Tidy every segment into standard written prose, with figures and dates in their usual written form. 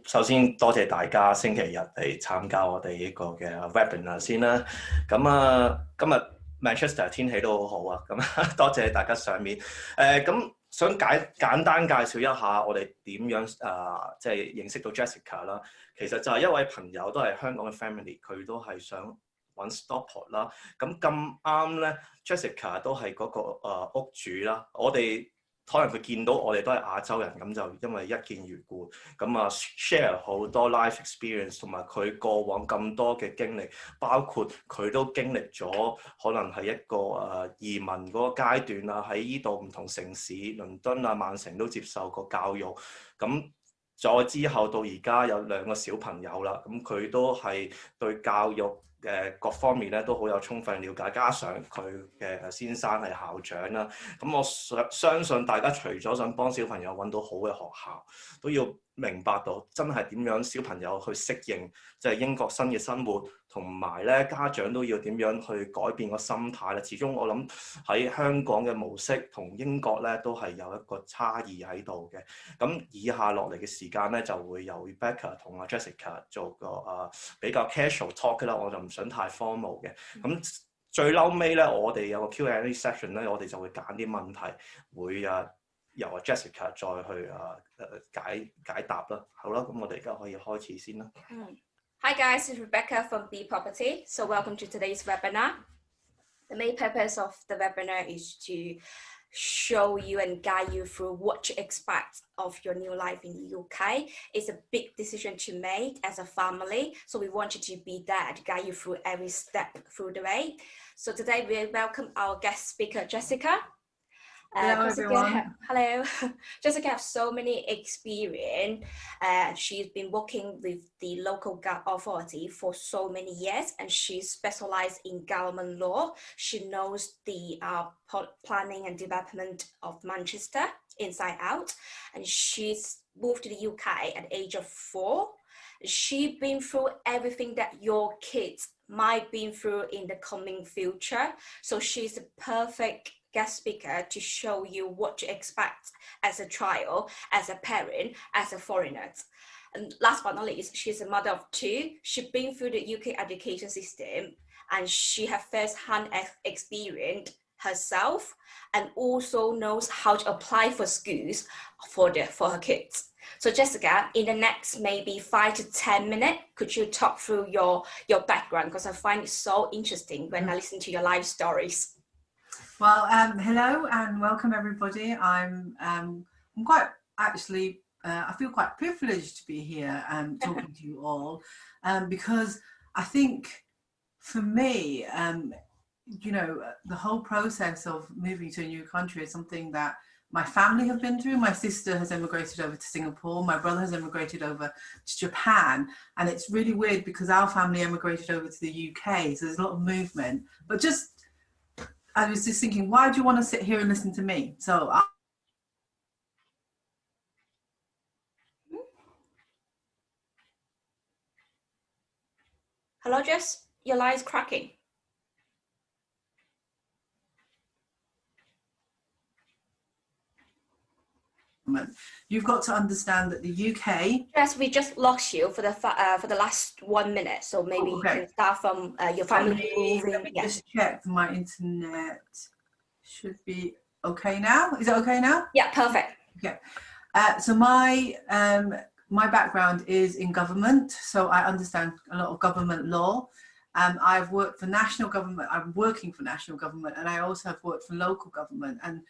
首先多謝大家星期日嚟參加我哋呢個嘅 webinar 先啦。今日 Manchester 天氣都好好啊，咁多謝大家上面。咁想簡單介紹一下我哋點樣即係認識到 Jessica 啦。其實就係一位朋友都係香港嘅 family， 佢都係想揾 Stockport 啦。咁啱咧 ，Jessica 都係嗰個屋主啦。我哋可能佢見到我哋都係亞洲人，咁就因為一見如故，咁share 好多 life experience， 同埋佢過往咁多嘅經歷，包括佢都經歷咗可能係一個移民嗰個階段啊，喺呢度唔同城市，倫敦啊、曼城都接受過教育，咁再之後到而家有2個小朋友啦，咁佢都係對教育各方面咧都好有充分了解，加上佢嘅先生係校長啦，咁我相信大家除咗想幫小朋友揾到好嘅學校，都要明白到真係點樣小朋友去適應即係英國新嘅生活，同埋咧家長都要點樣去改變個心態咧。始終我諗喺香港嘅模式同英國咧都係有一個差異喺度嘅。咁以下落嚟嘅時間咧就會由 Rebecca 同阿 Jessica 做個比較 casual talk 啦，我就唔想太 formal 嘅。咁最嬲尾咧，我哋有個 Q&A section 咧，我哋就會揀啲問題會由 Jessica 再去解答啦。好啦，咁我哋而家可以開始先啦。Hi guys, it's Rebecca from B Property. So welcome to today's webinar. The main purpose of the webinar is to show you and guide you through what to expect of your new life in the UK. It's a big decision to make as a family, so we want you to be there to guide you through every step through the way. So today we welcome our guest speaker, Jessica. Hello, everyone. Hello. Jessica has so many experience. She's been working with the local authority for so many years, and she's specialized in government law. She knows the planning and development of Manchester inside out, and she's moved to the UK at the age of 4. She's been through everything that your kids might be through in the coming future. So she's a perfect guest speaker to show you what to expect as a child, as a parent, as a foreigner. And last but not least, she's a mother of 2. She's been through the UK education system, and she has first-hand experience herself, and also knows how to apply for schools for her kids. So Jessica, in the next maybe 5 to 10 minutes, could you talk through your background? Because I find it so interesting when I listen to your life stories. Well, hello and welcome everybody. I'm quite actually, I feel quite privileged to be here talking to you all, because I think for me, you know, the whole process of moving to a new country is something that my family have been through. My sister has emigrated over to Singapore. My brother has emigrated over to Japan. And it's really weird because our family emigrated over to the UK. So there's a lot of movement. But I was just thinking, why do you want to sit here and listen to me? So Hello, Jess. Your line is cracking. You've got to understand that the UK. Yes, we just lost you for the last 1 minute, so maybe you can start from your family moving. Let me just check. My internet should be okay now. Is it okay now? Yeah, perfect. Okay. So my background is in government, so I understand a lot of government law. I've worked for national government. I'm working for national government, and I also have worked for local government. And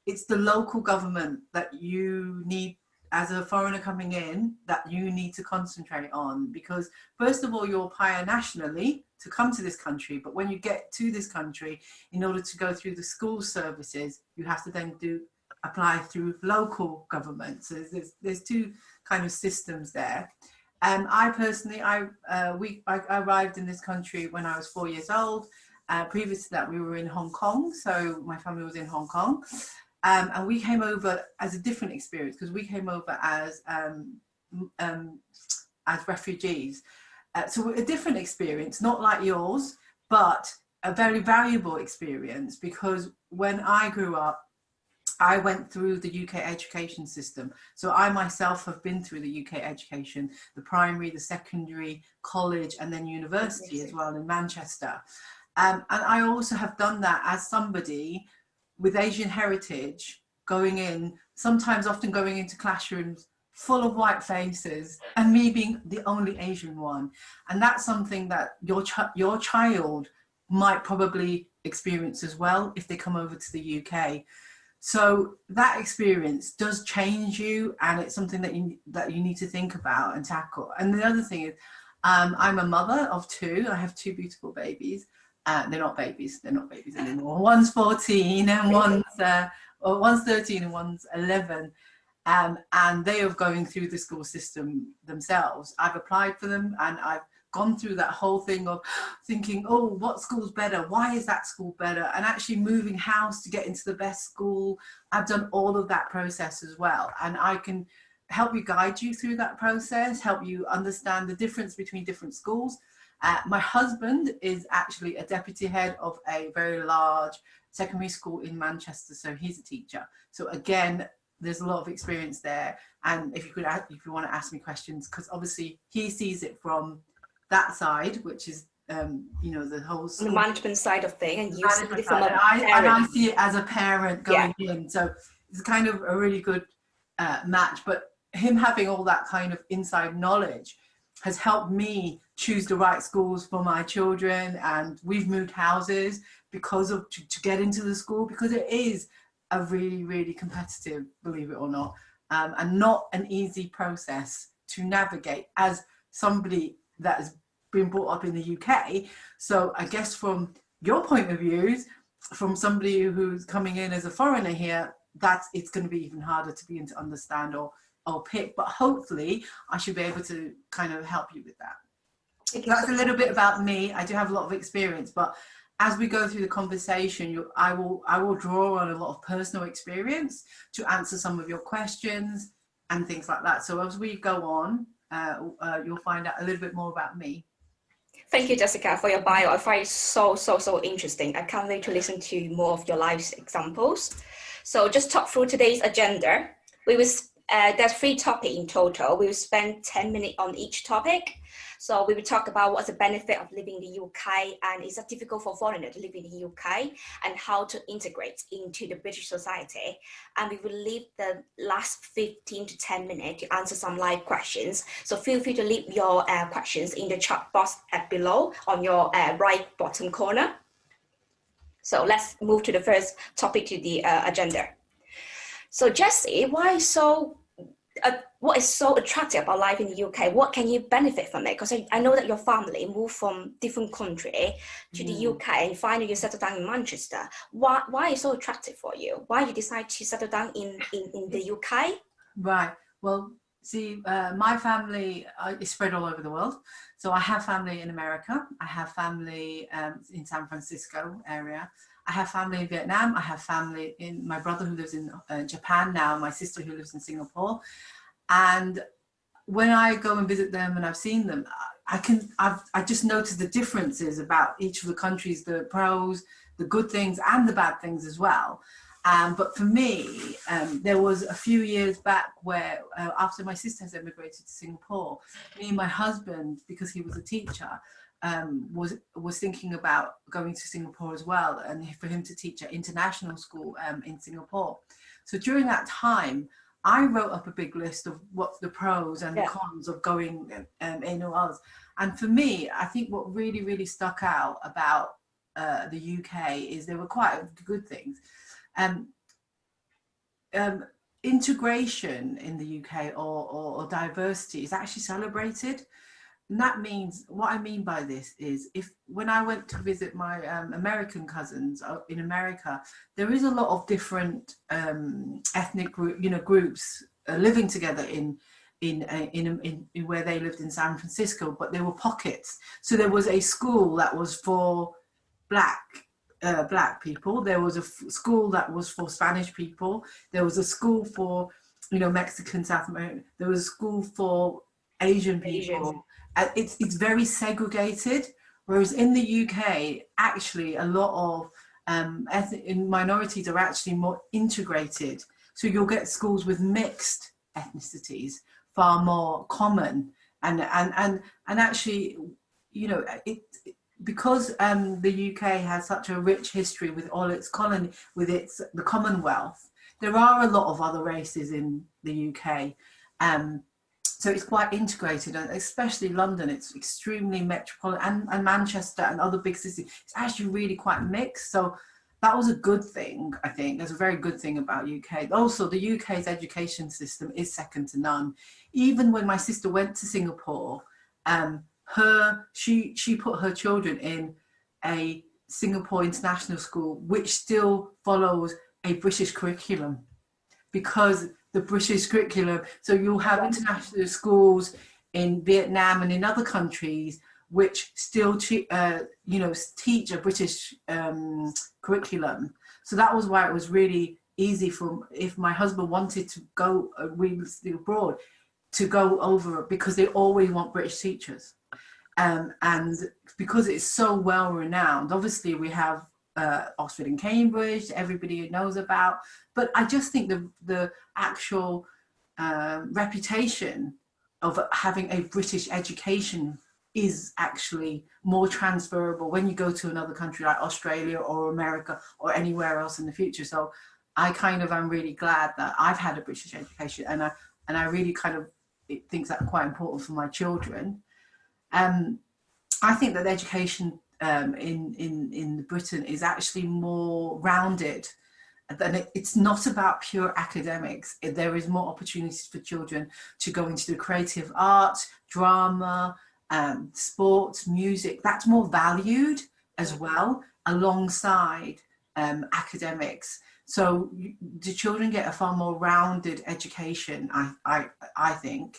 it's the local government that you need, as a foreigner coming in, that you need to concentrate on, because first of all, you'll apply nationally to come to this country, but when you get to this country, in order to go through the school services, you have to then apply through local government. So there's 2 kind of systems there. I personally, I arrived in this country when I was 4 years old. Previous to that, we were in Hong Kong, so my family was in Hong Kong. And we came over as a different experience, because we came over as refugees. So a different experience, not like yours, but a very valuable experience, because when I grew up, I went through the UK education system. So I myself have been through the UK education, the primary, the secondary, college, and then university as well in Manchester. And I also have done that as somebody with Asian heritage, going in, sometimes often going into classrooms full of white faces and me being the only Asian one. And that's something that your child might probably experience as well if they come over to the UK. So that experience does change you, and it's something that you need to think about and tackle. And the other thing is, I'm a mother of two. I have two beautiful babies. They're not babies anymore. One's 14 and one's 13 and one's 11. And they are going through the school system themselves. I've applied for them, and I've gone through that whole thing of thinking, oh, what school's better? Why is that school better? And actually moving house to get into the best school. I've done all of that process as well. And I can help you, guide you through that process, help you understand the difference between different schools. My husband is actually a deputy head of a very large secondary school in Manchester. So he's a teacher. So again, there's a lot of experience there. And if you want to ask me questions, because obviously he sees it from that side, which is the whole the management side of things, and you see it from and I see it as a parent going in. So it's kind of a really good match. But him having all that kind of inside knowledge has helped me choose the right schools for my children. And we've moved houses because of to get into the school, because it is a really, really competitive, believe it or not, and not an easy process to navigate as somebody that has been brought up in the UK. So I guess from your point of views, from somebody who's coming in as a foreigner here, it's going to be even harder to begin to understand or pick. But hopefully I should be able to kind of help you with that. That's a little bit about me. I do have a lot of experience, but as we go through the conversation, I will draw on a lot of personal experience to answer some of your questions and things like that. So as we go on, you'll find out a little bit more about me. Thank you, Jessica, for your bio. I find it so interesting. I can't wait to listen to more of your life examples. So just talk through today's agenda. There's 3 topics in total. We will spend 10 minutes on each topic. So we will talk about what's the benefit of living in the UK, and is it difficult for foreigners to live in the UK, and how to integrate into the British society. And we will leave the last 15 to 10 minutes to answer some live questions. So feel free to leave your questions in the chat box below on your right bottom corner. So let's move to the first topic to the agenda. So Jessie, what is so attractive about life in the UK? What can you benefit from it? Because I know that your family moved from different country to the UK, and finally you settled down in Manchester. Why is it so attractive for you? Why you decide to settle down in the UK? Right. Well, see, my family is spread all over the world. So I have family in America. I have family in San Francisco area. I have family in Vietnam. I have family in my brother who lives in Japan now, my sister who lives in Singapore. And when I go and visit them and I've seen them, I just noticed the differences about each of the countries, the pros, the good things and the bad things as well. But for me, there was a few years back where after my sister has emigrated to Singapore, me and my husband, because he was a teacher, was thinking about going to Singapore as well, and for him to teach at international school in Singapore. So during that time, I wrote up a big list of what's the pros and the cons of going in or else. And for me, I think what really, really stuck out about the UK is there were quite good things. Integration in the UK or diversity is actually celebrated. And that means, what I mean by this is, when I went to visit my American cousins in America, there is a lot of different ethnic groups living together in where they lived in San Francisco, but there were pockets. So there was a school that was for black people. There was a school that was for Spanish people. There was a school for Mexican, South American. There was a school for Asian people. It's very segregated, whereas in the UK, actually a lot of in minorities are actually more integrated. So you'll get schools with mixed ethnicities far more common, and actually, you know, because the UK has such a rich history with all its colony, with the Commonwealth. There are a lot of other races in the UK, so it's quite integrated, and especially London, it's extremely metropolitan, and Manchester and other big cities, it's actually really quite mixed. So that was a good thing, I think. There's a very good thing about UK. Also, the UK's education system is second to none. Even when my sister went to Singapore, she put her children in a Singapore international school, which still follows a British curriculum, because the British curriculum, so you'll have international schools in Vietnam and in other countries which still teach a British curriculum. So that was why it was really easy for, if my husband wanted to go abroad, to go over, because they always want British teachers. And because it's so well renowned, obviously we have Oxford and Cambridge, everybody knows about, but I just think the actual reputation of having a British education is actually more transferable when you go to another country like Australia or America or anywhere else in the future. So I kind of am really glad that I've had a British education, and I really kind of think that's quite important for my children. I think that the education in Britain is actually more rounded. And it's not about pure academics. There is more opportunities for children to go into the creative arts, drama, sports, music. That's more valued as well, alongside academics. So the children get a far more rounded education, I think.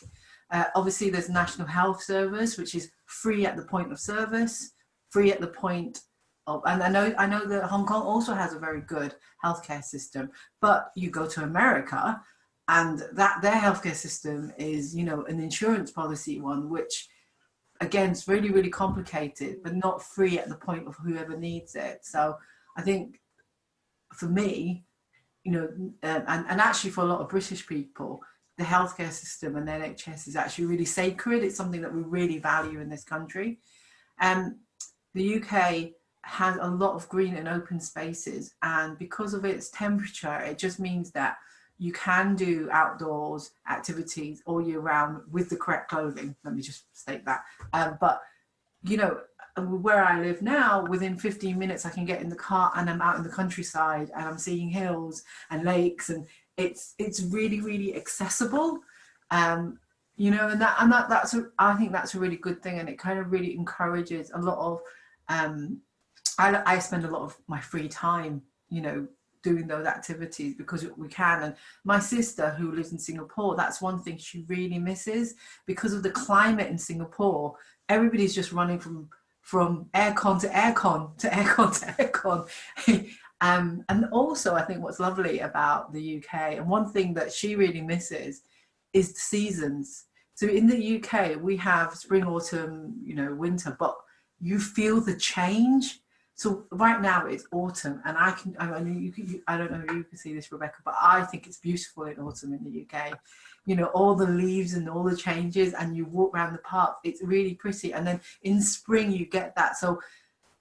Obviously, there's National Health Service, which is free at the point of service, free at the point of, and I know that Hong Kong also has a very good healthcare system, but you go to America, and that their healthcare system is, you know, an insurance policy one, which again is really, really complicated, but not free at the point of whoever needs it. So I think for me, you know, and actually for a lot of British people, the healthcare system and the NHS is actually really sacred. It's something that we really value in this country. The UK has a lot of green and open spaces, and because of its temperature, it just means that you can do outdoors activities all year round with the correct clothing. Let me just state that. But, you know, where I live now, within 15 minutes, I can get in the car and I'm out in the countryside and I'm seeing hills and lakes, and it's really, really accessible. You know, I think that's a really good thing, and it kind of really encourages a lot of, I spend a lot of my free time, you know, doing those activities because we can. And my sister, who lives in Singapore, that's one thing she really misses because of the climate in Singapore. Everybody's just running from aircon to aircon to aircon to aircon. And also, I think what's lovely about the UK, and one thing that she really misses, is the seasons. So in the UK, we have spring, autumn, you know, winter, but you feel the change. So right now it's autumn, and I don't know if you can see this, Rebecca, but I think it's beautiful in autumn in the UK. You know, all the leaves and all the changes, and you walk around the park, it's really pretty. And then in spring you get that. So,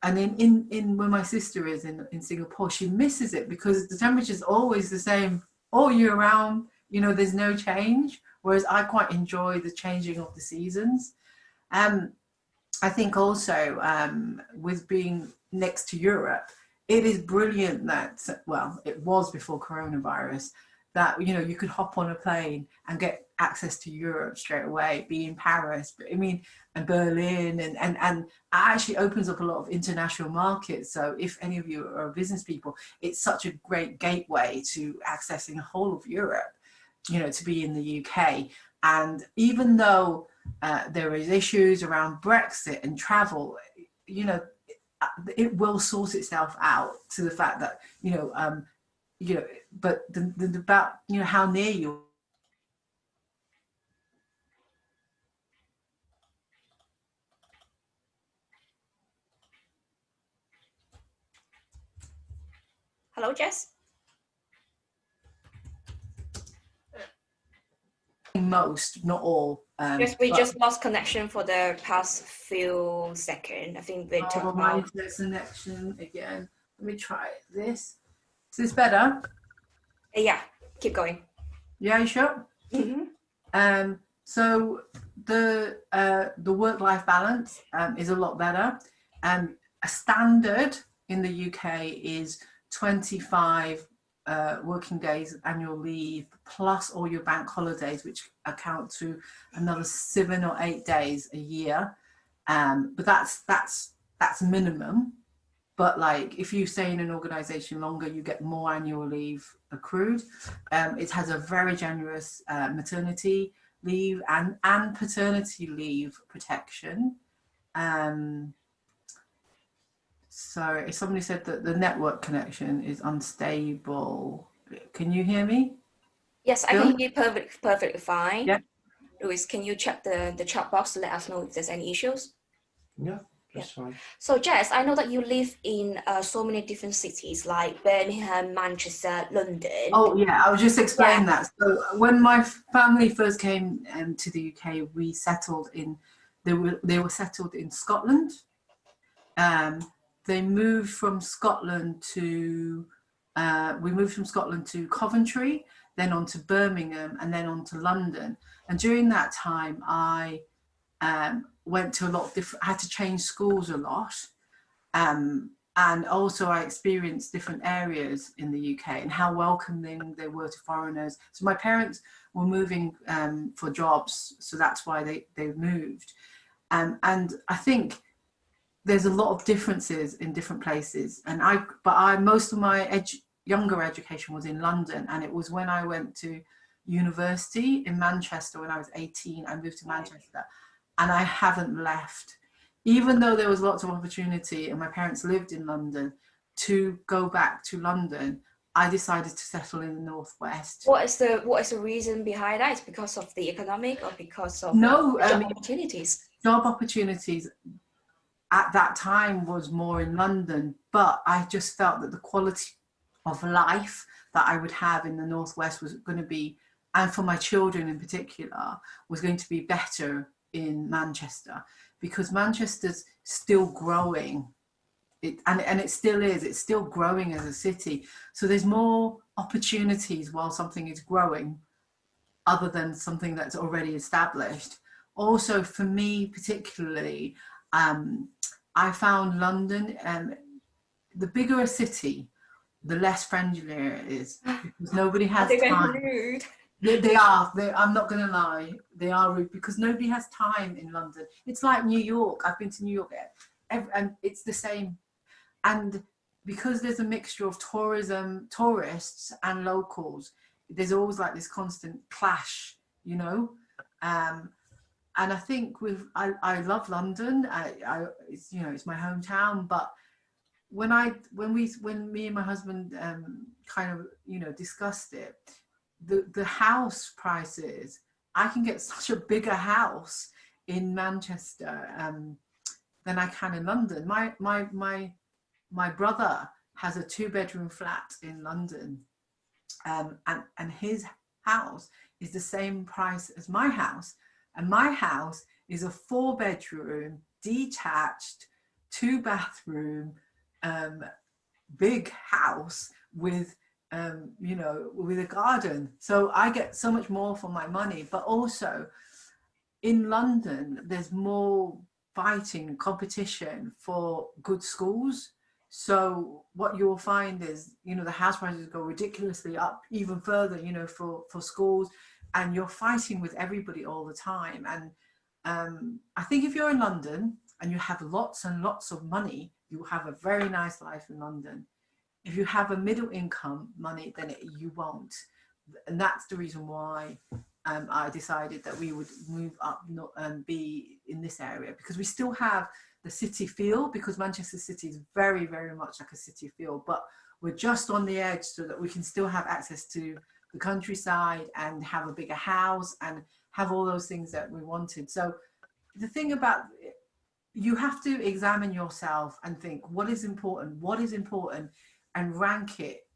and then in when my sister is in Singapore, she misses it because the temperature is always the same all year round. You know, there's no change. Whereas I quite enjoy the changing of the seasons. I think also with being next to Europe, it is brilliant that, well, it was before coronavirus, that, you know, you could hop on a plane and get access to Europe straight away, be in Paris, I mean, and Berlin, and it actually opens up a lot of international markets. So if any of you are business people, it's such a great gateway to accessing the whole of Europe, you know, to be in the UK. And even though there is issues around Brexit and travel, you know, it will sort itself out to the fact that, you know, but the about, you know, how near you. Hello, Jess. Most, not all. Yes, we just lost connection for the past few seconds. I think they talk my about internet connection again. Let me try this. Is this better? yeah, keep going. Yeah, you sure? So the work-life balance is a lot better. A standard in the UK is 25 working days of annual leave plus all your bank holidays, which account to another 7 or 8 days a year. But that's minimum. But like if you stay in an organization longer, you get more annual leave accrued. It has a very generous maternity leave and paternity leave protection. Sorry, somebody said that the network connection is unstable. Can you hear me? Yes, I can hear you perfectly fine. Yeah. Louis, can you check the chat box to let us know if there's any issues? Yeah, that's fine. So Jess, I know that you live in so many different cities like Birmingham, Manchester, London. Oh yeah, I was just explaining that. So when my family first came to the UK, we settled in. They were settled in Scotland. They moved from Scotland to. We moved from Scotland to Coventry, then on to Birmingham, and then on to London. And during that time, I went to a lot of different. I had to change schools a lot. And also I experienced different areas in the UK and how welcoming they were to foreigners. So my parents were moving for jobs, so that's why they moved. And I think there's a lot of differences in different places. And most of my younger education was in London, and it was when I went to university in Manchester when I was 18. I moved to Manchester, and I haven't left. Even though there was lots of opportunity and my parents lived in London, to go back to London, I decided to settle in the Northwest. What is the reason behind that? It's because of the economic or because of job opportunities? Job opportunities at that time was more in London, but I just felt that the quality of life that I would have in the Northwest was going to be, and for my children in particular, was going to be better in Manchester. Because Manchester's still growing, and it still is. It's still growing as a city. So there's more opportunities while something is growing, other than something that's already established. Also, for me particularly, I found London, the bigger a city, the less friendlier it is, because nobody has time. Rude. They are. I'm not going to lie. They are rude because nobody has time in London. It's like New York. I've been to New York, and it's the same. And because there's a mixture of tourists and locals, there's always like this constant clash, you know. And I think I love London. It's, you know, it's my hometown. But when me and my husband kind of, you know, discussed it. The house prices, I can get such a bigger house in Manchester than I can in London. My brother has a 2-bedroom flat in London, and his house is the same price as my house, and my house is a 4-bedroom detached 2-bathroom big house with you know, with a garden. So I get so much more for my money. But also in London, there's more fighting, competition for good schools. So what you'll find is, you know, the house prices go ridiculously up even further, you know, for schools, and you're fighting with everybody all the time. And I think if you're in London and you have lots and lots of money, you have a very nice life in London. If you have a middle income money, then you won't. And that's the reason why I decided that we would move up and be in this area, because we still have the city feel, because Manchester City is very, very much like a city feel, but we're just on the edge so that we can still have access to the countryside and have a bigger house and have all those things that we wanted. So the thing about, you have to examine yourself and think, what is important, and rank it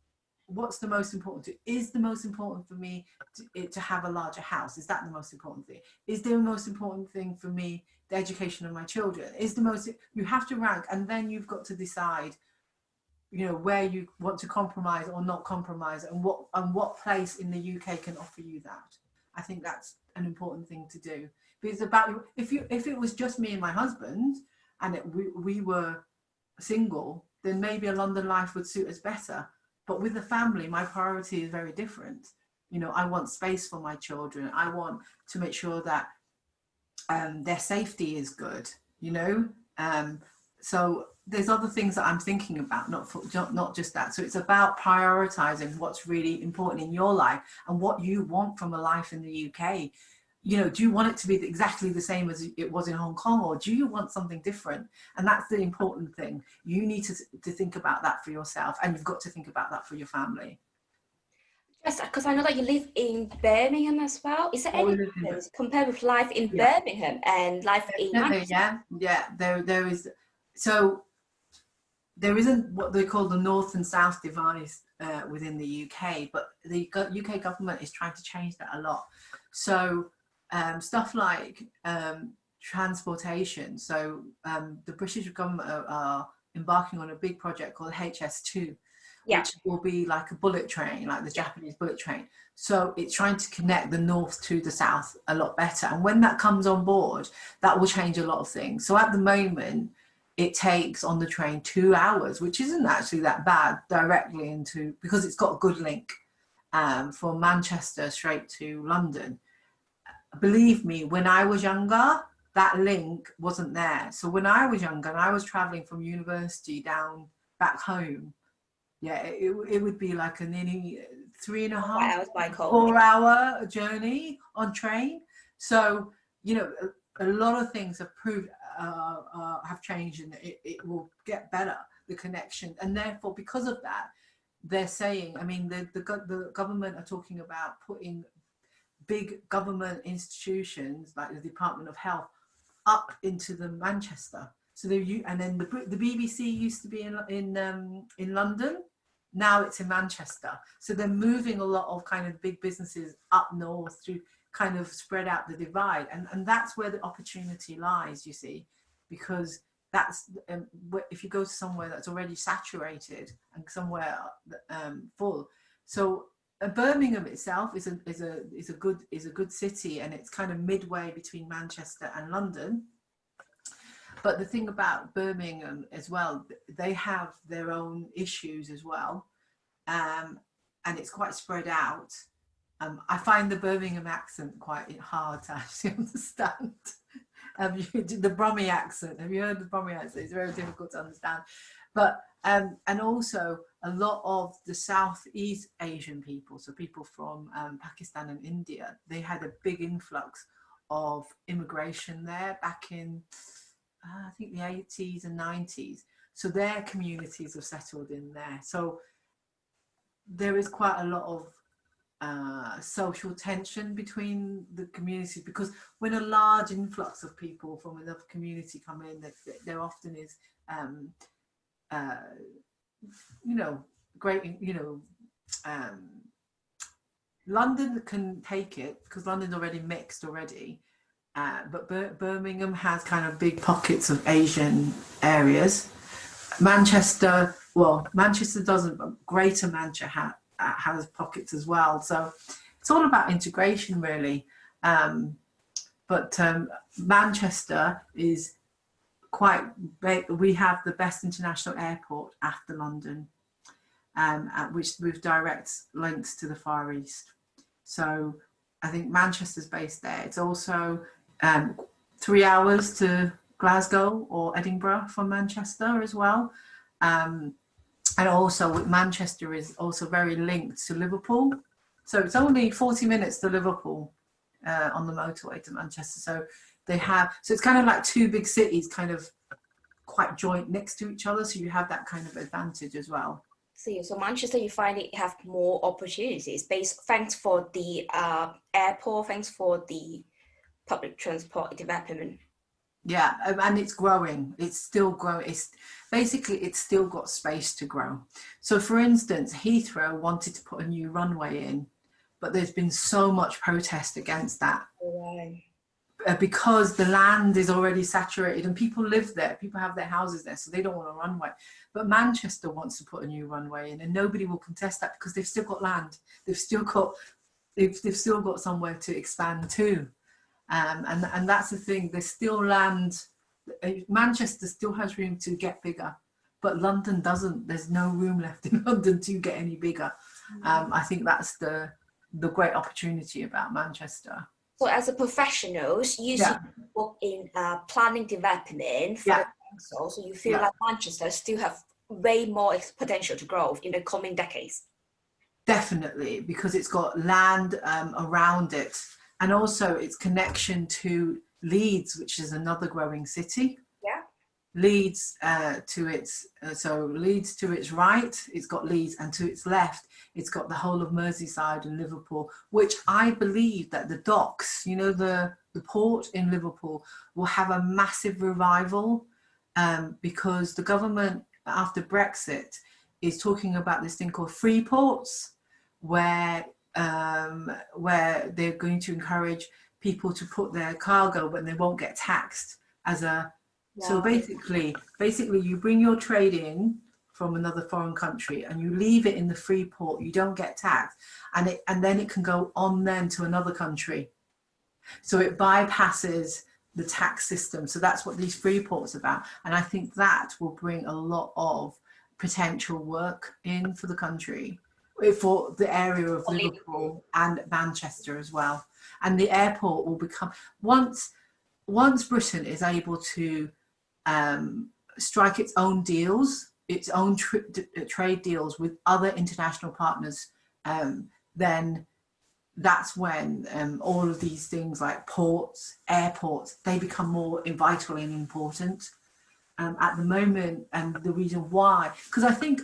what's the most important? Is the most important for me to have a larger house? Is that the most important thing? Is the most important thing for me the education of my children? You have to rank, and then you've got to decide, you know, where you want to compromise or not compromise, and what place in the UK can offer you that. I think that's an important thing to do. Because if it was just me and my husband, and we were single, then maybe a London life would suit us better. But with a family, my priority is very different. You know, I want space for my children. I want to make sure that their safety is good, you know. So there's other things that I'm thinking about, not just that. So it's about prioritizing what's really important in your life and what you want from a life in the UK. You know, do you want it to be exactly the same as it was in Hong Kong, or do you want something different? And that's the important thing. You need to think about that for yourself, and you've got to think about that for your family. Yes, because I know that you live in Birmingham as well. Is there any difference compared with life in Birmingham and life in Manchester? Yeah, there is. So there isn't what they call the North and South divide within the UK, but the UK government is trying to change that a lot. So stuff like transportation. So the British government are embarking on a big project called HS2, which will be like a bullet train, like the Japanese bullet train. So it's trying to connect the north to the south a lot better. And when that comes on board, that will change a lot of things. So at the moment, it takes on the train 2 hours, which isn't actually that bad directly because it's got a good link from Manchester straight to London. Believe me, when I was younger, that link wasn't there. So when I was younger and I was traveling from university down back home, it would be like a nearly 3.5 4 hour journey on train. So, you know, a lot of things have have changed, and it will get better, the connection. And therefore, because of that, they're saying, I mean, the government are talking about putting big government institutions like the Department of Health up into the Manchester. So and then the BBC used to be in London. Now it's in Manchester. So they're moving a lot of kind of big businesses up north to kind of spread out the divide. And that's where the opportunity lies, you see, because that's if you go to somewhere that's already saturated and somewhere full. So Birmingham itself is a good city, and it's kind of midway between Manchester and London. But the thing about Birmingham as well, they have their own issues as well, and it's quite spread out. I find the Birmingham accent quite hard to actually understand. The Brummie accent. Have you heard the Brummie accent? It's very difficult to understand. But and also a lot of the Southeast Asian people, so people from Pakistan and India, they had a big influx of immigration there back in I think the 80s and 90s. So their communities have settled in there. So there is quite a lot of social tension between the communities, because when a large influx of people from another community come in, there often is you know, great, you know, London can take it because London's already mixed already, but Birmingham has kind of big pockets of Asian areas. Manchester doesn't, but Greater Manchester has pockets as well. So it's all about integration, really. But Manchester is quite big. We have the best international airport after London, with direct links to the Far East. So I think Manchester's based there. It's also 3 hours to Glasgow or Edinburgh from Manchester as well. And also with Manchester is also very linked to Liverpool. So it's only 40 minutes to Liverpool on the motorway to Manchester. So it's kind of like two big cities kind of quite joint next to each other. So you have that kind of advantage as well. So Manchester, you find it have more opportunities thanks for the airport, thanks for the public transport development. Yeah, and it's growing. It's still growing. It's still got space to grow. So for instance, Heathrow wanted to put a new runway in, but there's been so much protest against that. Right. Because the land is already saturated and people live there, people have their houses there, so they don't want a runway. But Manchester wants to put a new runway in, and nobody will contest that because they've still got land. They've still got somewhere to expand to. And that's the thing, there's still land. Manchester still has room to get bigger, but London doesn't. There's no room left in London to get any bigger. I think that's the great opportunity about Manchester. So as a professional, you work in planning development for the council, so you feel like Manchester still have way more potential to grow in the coming decades? Definitely, because it's got land around it. And also its connection to Leeds, which is another growing city. Yeah. Leeds to its right, it's got Leeds, and to its left, it's got the whole of Merseyside and Liverpool, which I believe that the docks, you know, the port in Liverpool will have a massive revival because the government after Brexit is talking about this thing called free ports, where they're going to encourage people to put their cargo but they won't get taxed as a so basically you bring your trade in from another foreign country and you leave it in the free port, you don't get taxed, and then it can go on then to another country, so it bypasses the tax system. So that's what these free ports are about, and I think that will bring a lot of potential work in for the country, for the area of Liverpool and Manchester as well. And the airport will become, once Britain is able to strike its own deals, its own trade deals with other international partners, then that's when all of these things like ports, airports, they become more vital and important. At the moment, and the reason why, because I think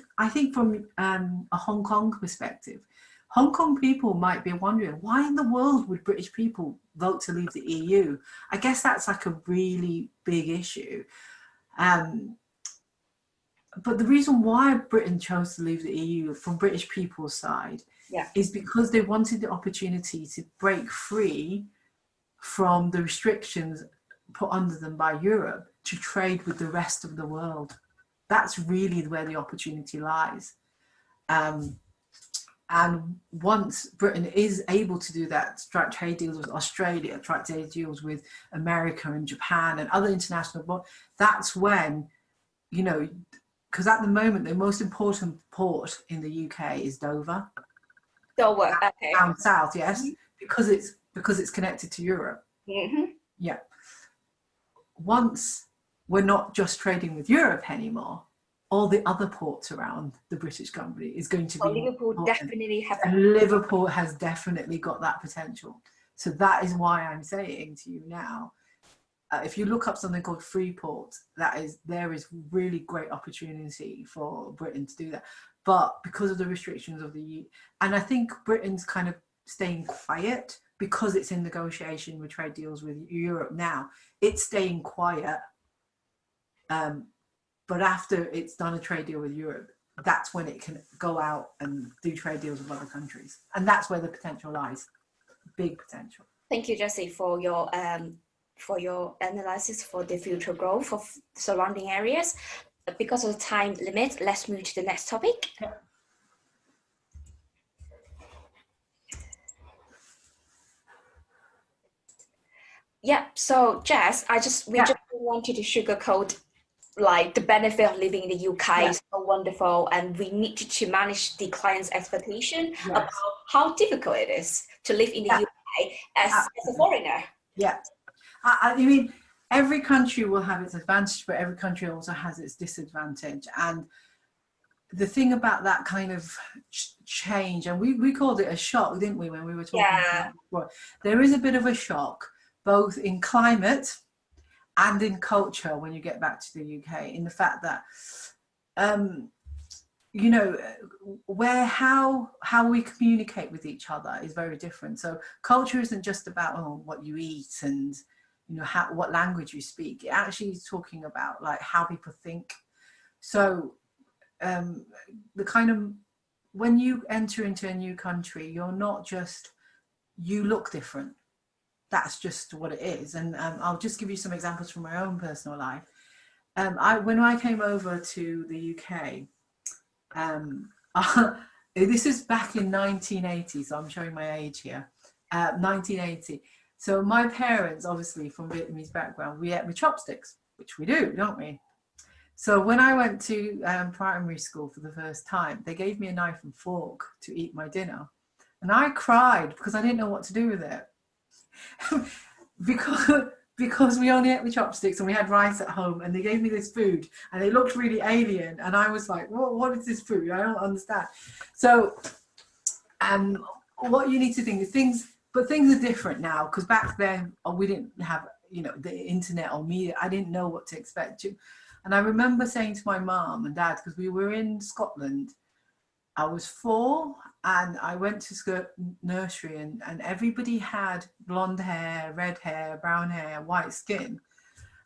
from a Hong Kong perspective, Hong Kong people might be wondering, why in the world would British people vote to leave the EU? I guess that's like a really big issue. But the reason why Britain chose to leave the EU from British people's side is because they wanted the opportunity to break free from the restrictions put under them by Europe to trade with the rest of the world. That's really where the opportunity lies. And once Britain is able to do that, strike trade deals with Australia, strike trade deals with America and Japan and other international, that's when, you know, because at the moment the most important port in the UK is Dover. Dover, okay. Down south, yes, because it's connected to Europe. Mm-hmm. Yeah. Once we're not just trading with Europe anymore, all the other ports around the British company is going to be Liverpool important. Definitely have, and Liverpool has definitely got that potential. So that is why I'm saying to you now, if you look up something called Freeport, there is really great opportunity for Britain to do that. But because of the restrictions of the EU, and I think Britain's kind of staying quiet because it's in negotiation with trade deals with Europe now. It's staying quiet. But after it's done a trade deal with Europe, that's when it can go out and do trade deals with other countries. And that's where the potential lies, big potential. Thank you, Jessie, for your analysis for the future growth of surrounding areas. Because of the time limit, let's move to the next topic. Yeah, so Jess, we just wanted to sugarcoat like the benefit of living in the UK is so wonderful, and we need to manage the client's expectation about how difficult it is to live in the UK as a foreigner. Yeah, I mean, every country will have its advantage, but every country also has its disadvantage. And the thing about that kind of change, and we called it a shock, didn't we, when we were talking about it before? There is a bit of a shock, both in climate and in culture when you get back to the UK, in the fact that, you know, how we communicate with each other is very different. So culture isn't just about what you eat and, you know, what language you speak. It actually is talking about like how people think. So the kind of, when you enter into a new country, you're not just, you look different. That's just what it is. And I'll just give you some examples from my own personal life. When I came over to the UK, this is back in 1980, so I'm showing my age here, 1980. So my parents, obviously from Vietnamese background, we ate with chopsticks, which we do, don't we? So when I went to primary school for the first time, they gave me a knife and fork to eat my dinner. And I cried because I didn't know what to do with it. because we only ate with chopsticks and we had rice at home, and they gave me this food and it looked really alien, and I was like, what is this food? I don't understand. So what you need to think is things are different now, because back then we didn't have, you know, the internet or media. I didn't know what to expect. And I remember saying to my mom and dad, because we were in Scotland, I was 4 and I went to nursery, and everybody had blonde hair, red hair, brown hair, white skin.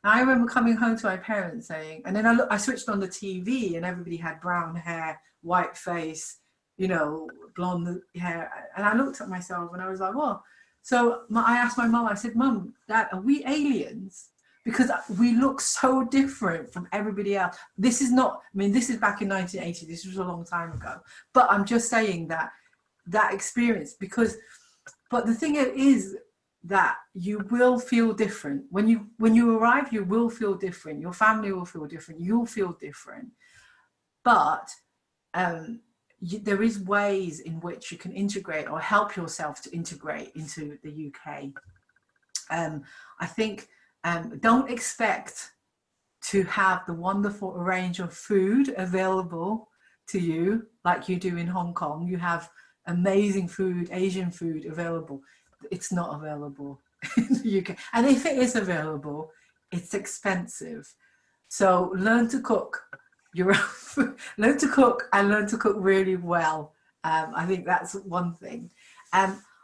And I remember coming home to my parents saying, and then I switched on the TV and everybody had brown hair, white face, you know, blonde hair. And I looked at myself and I was like, well, so I asked my mom, I said, Mum, Dad, are we aliens? Because we look so different from everybody else. This is not, I mean, this is back in 1980. This was a long time ago. But I'm just saying that experience, but the thing is that you will feel different. When you arrive, you will feel different. Your family will feel different. You'll feel different. But there is ways in which you can integrate or help yourself to integrate into the UK. I think don't expect to have the wonderful range of food available to you like you do in Hong Kong. You have amazing food, Asian food available. It's not available in the UK. And if it is available, it's expensive. So learn to cook your own food. Learn to cook, and learn to cook really well. I think that's one thing.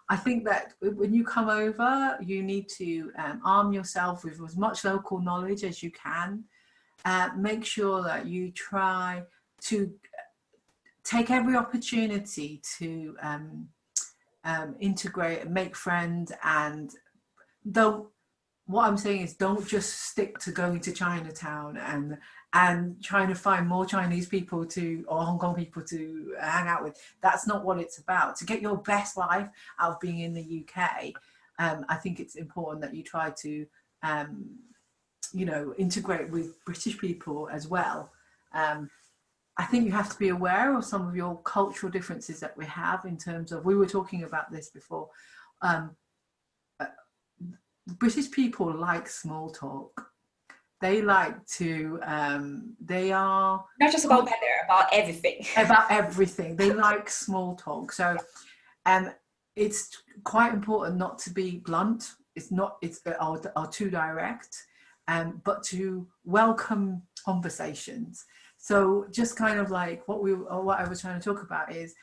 I think that when you come over, you need to arm yourself with as much local knowledge as you can. Make sure that you try to take every opportunity to integrate and make friends, and what I'm saying is don't just stick to going to Chinatown and trying to find more Chinese people or Hong Kong people to hang out with. That's not what it's about. To get your best life out of being in the UK, I think it's important that you try to, you know, integrate with British people as well. I think you have to be aware of some of your cultural differences that we have in terms of, we were talking about this before, British people like small talk. They like to, they are... Not just about weather, about everything. About everything. They like small talk. So it's quite important not to be blunt. Or too direct, but to welcome conversations. So just kind of like what I was trying to talk about is,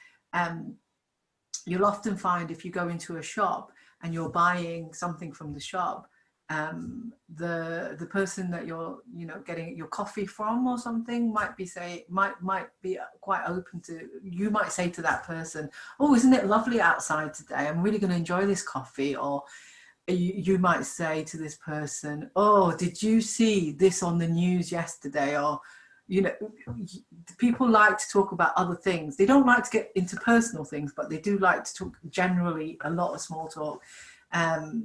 you'll often find if you go into a shop and you're buying something from the shop, the person that you're, you know, getting your coffee from or something might be quite open to, you might say to that person, oh, isn't it lovely outside today? I'm really going to enjoy this coffee. Or you might say to this person, oh, did you see this on the news yesterday? Or, you know, people like to talk about other things. They don't like to get into personal things, but they do like to talk generally, a lot of small talk.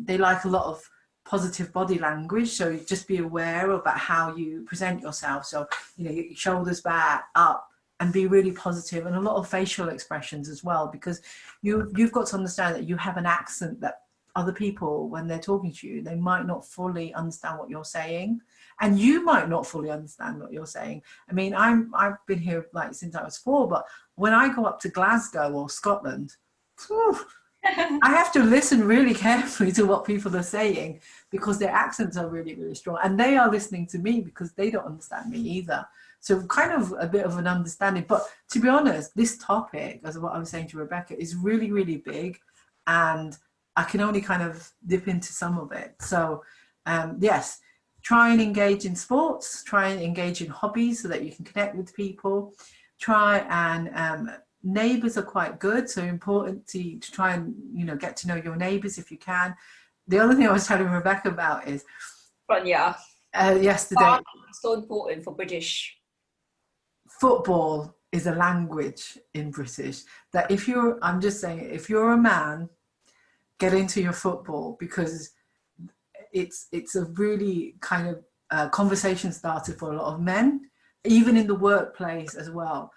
They like a lot of positive body language, so just be aware about how you present yourself. So, you know, your shoulders back, up, and be really positive, and a lot of facial expressions as well, because you've got to understand that you have an accent that other people, when they're talking to you, they might not fully understand what you're saying, and you might not fully understand what you're saying. I mean, I've been here like since I was 4, but when I go up to Glasgow or Scotland, whew, I have to listen really carefully to what people are saying, because their accents are really, really strong, and they are listening to me because they don't understand me either. So kind of a bit of an understanding. But to be honest, this topic, as what I was saying to Rebecca, is really, really big, and I can only kind of dip into some of it. So yes, try and engage in sports, try and engage in hobbies so that you can connect with people. Try and neighbours are quite good, so important to try and get to know your neighbours if you can. The other thing I was telling Rebecca about is yesterday. So important for British. Football is a language in British that I'm just saying, if you're a man, get into your football, because it's a really kind of conversation starter for a lot of men, even in the workplace as well.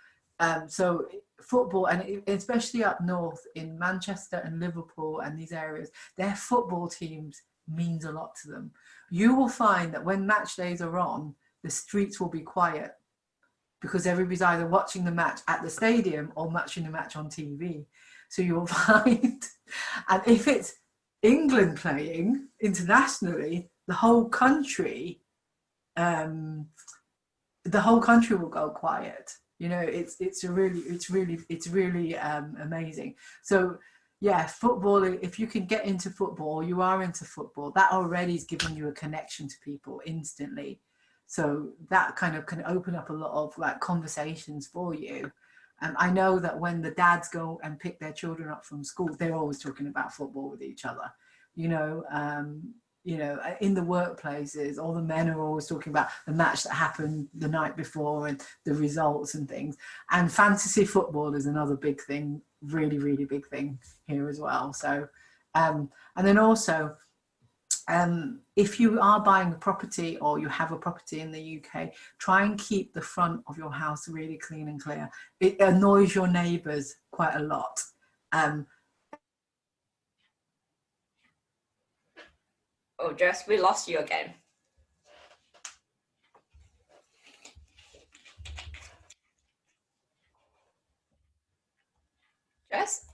So football, and especially up north in Manchester and Liverpool and these areas, their football teams means a lot to them. You will find that when match days are on, the streets will be quiet because everybody's either watching the match at the stadium or watching the match on TV. So you will find, and if it's England playing internationally, the whole country will go quiet. It's really amazing. So yeah, football, if you can get into football, you are into football, that already is giving you a connection to people instantly. So that kind of can open up a lot of conversations for you. I know that when the dads go and pick their children up from school, they're always talking about football with each other. In the workplaces, all the men are always talking about the match that happened the night before and the results and things. And fantasy football is another big thing, really, really big thing here as well. So, and then also, if you are buying a property or you have a property in the UK, try and keep the front of your house really clean and clear. It annoys your neighbours quite a lot. Oh, Jess, we lost you again. Jess?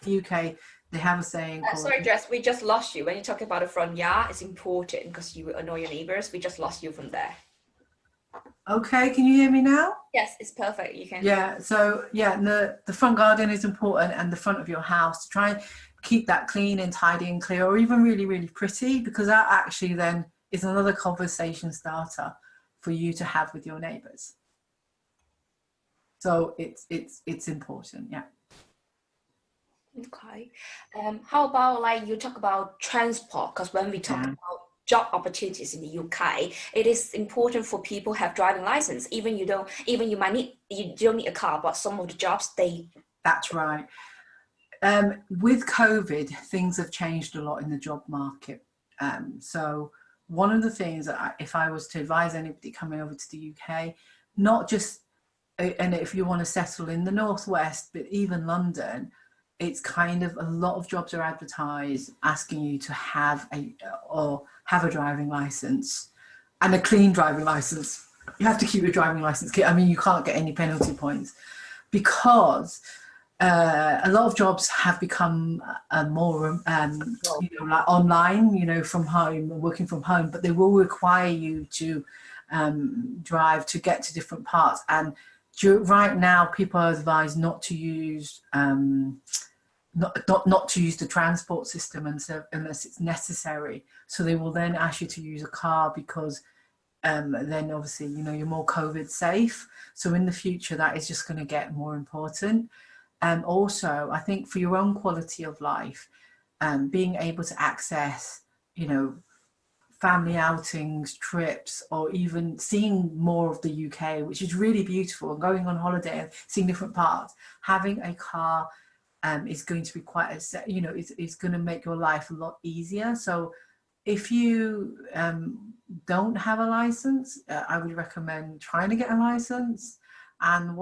UK, they have a saying called... Sorry, Jess, we just lost you. When you talk about the front yard, it's important because you will annoy your neighbours. We just lost you from there. Okay, can you hear me now? Yes, it's perfect. You can. Yeah, so yeah, the front garden is important, and the front of your house, to try and keep that clean and tidy and clear, or even really, really pretty, because that actually then is another conversation starter for you to have with your neighbours. So it's important, yeah. Okay. How about you talk about transport? Because when we talk about job opportunities in the UK, it is important for people who have driving license. You don't need a car, but some of the jobs That's right. With COVID, things have changed a lot in the job market. So one of the things that if I was to advise anybody coming over to the UK, not just, and if you want to settle in the Northwest, but even London, it's kind of a lot of jobs are advertised asking you to have a driving license, and a clean driving license. You have to keep your driving license. I mean, you can't get any penalty points, because a lot of jobs have become more online, from home, working from home, but they will require you to drive to get to different parts. And right now, people are advised not to use not to use the transport system unless it's necessary. So they will then ask you to use a car, because then obviously you're more COVID safe. So in the future, that is just going to get more important. And also, I think for your own quality of life, being able to access family outings, trips, or even seeing more of the UK, which is really beautiful, and going on holiday and seeing different parts, having a car is going to be quite it's going to make your life a lot easier. So if you don't have a license, I would recommend trying to get a license. And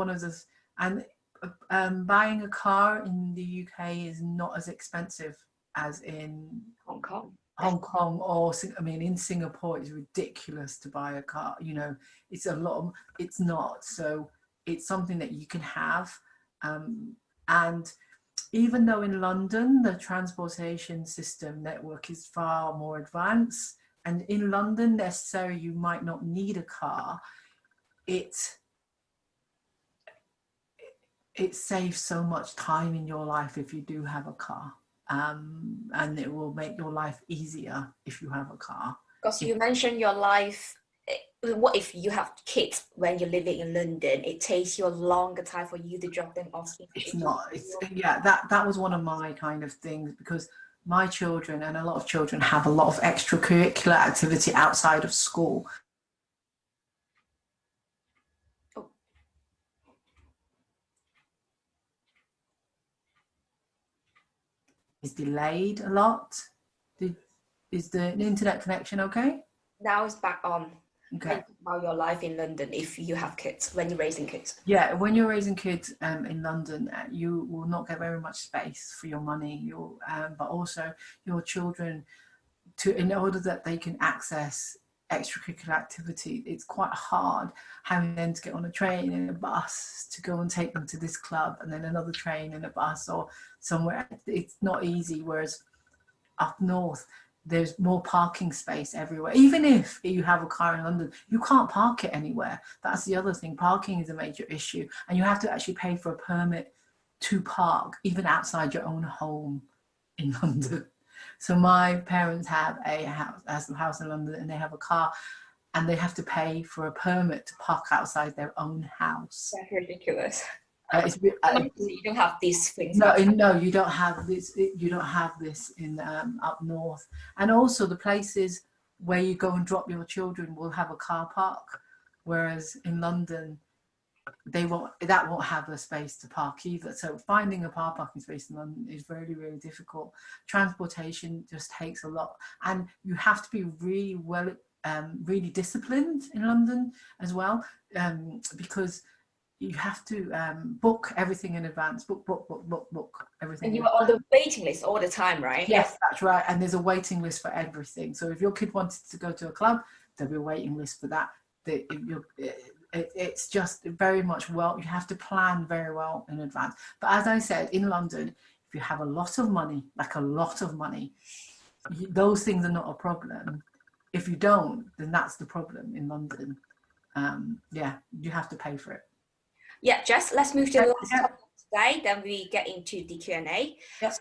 buying a car in the UK is not as expensive as in Hong Kong, or in Singapore, it's ridiculous to buy a car. It's a lot. It's not. So it's something that you can have. And even though in London, the transportation system network is far more advanced, and in London, necessarily, you might not need a car, it saves so much time in your life if you do have a car. and it will make your life easier if you have a car. Because you mentioned your life, what if you have kids when you're living in London? It takes you a longer time for you to drop them off. It's not, yeah, that was one of my kind of things, because my children and a lot of children have a lot of extracurricular activity outside of school. Oh. It's delayed a lot. Is the internet connection okay? Now it's back on. Okay. About your life in London if you have kids, when you're raising kids. Yeah, when you're raising kids in London, you will not get very much space for your money. But also your children, in order that they can access extracurricular activity, it's quite hard having them to get on a train and a bus to go and take them to this club, and then another train and a bus or somewhere. It's not easy. Whereas up north, there's more parking space everywhere. Even if you have a car in London, you can't park it anywhere. That's the other thing. Parking is a major issue, and you have to actually pay for a permit to park even outside your own home in London. So my parents have a house in London, and they have a car, and they have to pay for a permit to park outside their own house. That's ridiculous. You don't have these things. No, you don't have this. You don't have this in up north. And also the places where you go and drop your children will have a car park, whereas in London, that won't have a space to park either. So finding a car parking space in London is really, really difficult. Transportation just takes a lot, and you have to be really disciplined in London as well, because you have to book everything in advance, book everything. And you are on the waiting list all the time, right? Yes, that's right. And there's a waiting list for everything. So if your kid wanted to go to a club, there'll be a waiting list for that. It's just very much you have to plan very well in advance. But as I said, in London, if you have a lot of money, those things are not a problem. If you don't, then that's the problem in London. Yeah, you have to pay for it. Yeah, Jess, let's move to the last topic today, then we get into the Q&A. Yep.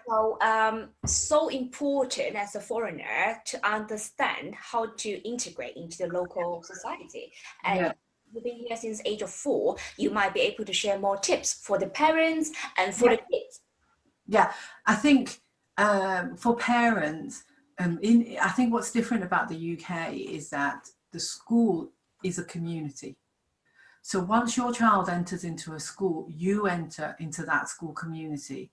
So important as a foreigner to understand how to integrate into the local society. And you've been here since age of 4, you might be able to share more tips for the parents and for the kids. Yeah, I think for parents, I think what's different about the UK is that the school is a community. So once your child enters into a school, you enter into that school community.